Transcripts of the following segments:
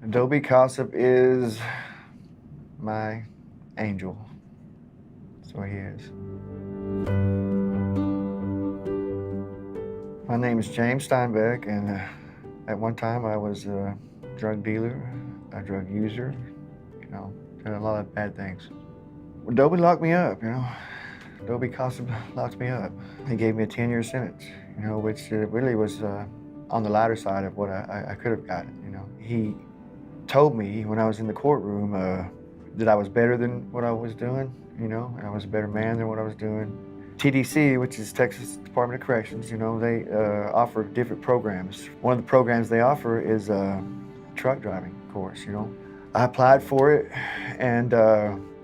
Adobe Gossip is my angel. That's what he is. My name is James Steinbeck, and at one time I was a drug dealer, a drug user, did a lot of bad things. Adobe locked me up, Adobe Gossip locked me up. He gave me a 10-year sentence, which really was on the lighter side of what I could have gotten, He told me when I was in the courtroom that I was better than what I was doing, and I was a better man than what I was doing. TDC, which is Texas Department of Corrections, they offer different programs. One of the programs they offer is a truck driving course, I applied for it, and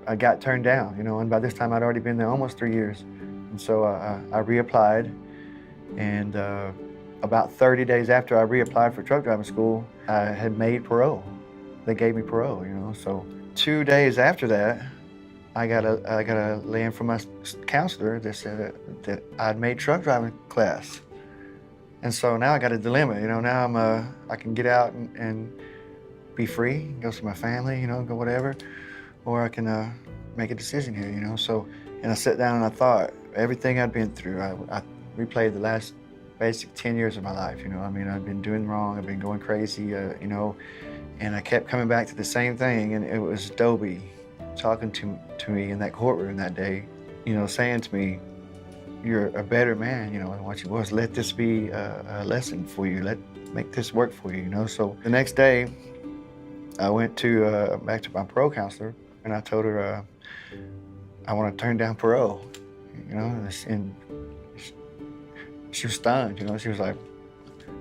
I got turned down, and by this time I'd already been there almost 3 years. And so I reapplied, and about 30 days after I reapplied for truck driving school, I had made parole. They gave me parole, So 2 days after that, I got a lay-in from my counselor that said that I'd made truck driving class. And so now I got a dilemma, now I can get out and be free, go see my family, go whatever, or I can make a decision here, So, and I sat down and I thought, everything I'd been through, I replayed the last basic 10 years of my life, I've been doing wrong, I've been going crazy, and I kept coming back to the same thing, and it was Adobe talking to me in that courtroom that day, saying to me, you're a better man, than what you was. Let this be a lesson for you. Make this work for you, So the next day, I went back to my parole counselor, and I told her I want to turn down parole, and she was stunned, She was like,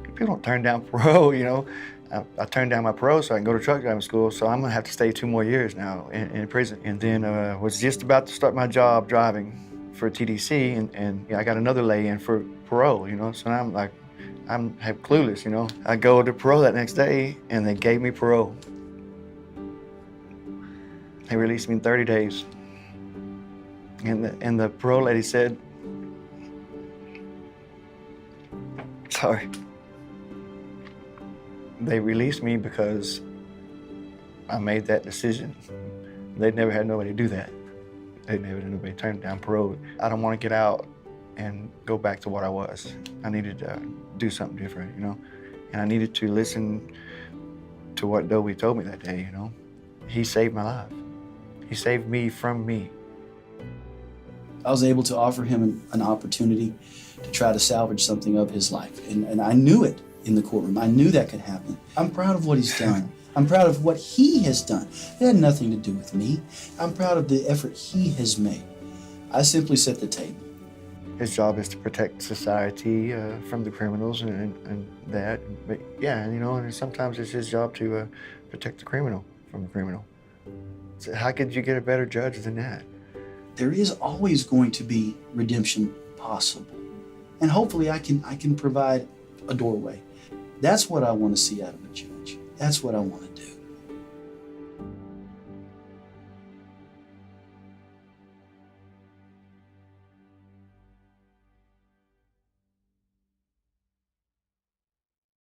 people don't turn down parole, I turned down my parole so I can go to truck driving school, so I'm gonna have to stay 2 more years now in prison. And then was just about to start my job driving for TDC, and I got another lay-in for parole, So now I'm clueless, I go to parole that next day, and they gave me parole. They released me in 30 days. And the parole lady said, sorry. They released me because I made that decision. They'd never had nobody do that. They'd never had nobody turn down parole. I don't want to get out and go back to what I was. I needed to do something different, And I needed to listen to what Adobe told me that day, He saved my life. He saved me from me. I was able to offer him an opportunity to try to salvage something of his life. And I knew it in the courtroom. I knew that could happen. I'm proud of what he's done. I'm proud of what he has done. It had nothing to do with me. I'm proud of the effort he has made. I simply set the table. His job is to protect society from the criminals and that. But yeah, and sometimes it's his job to protect the criminal from the criminal. So how could you get a better judge than that? There is always going to be redemption possible. And hopefully I can provide a doorway. That's what I want to see out of a judge. That's what I want to do.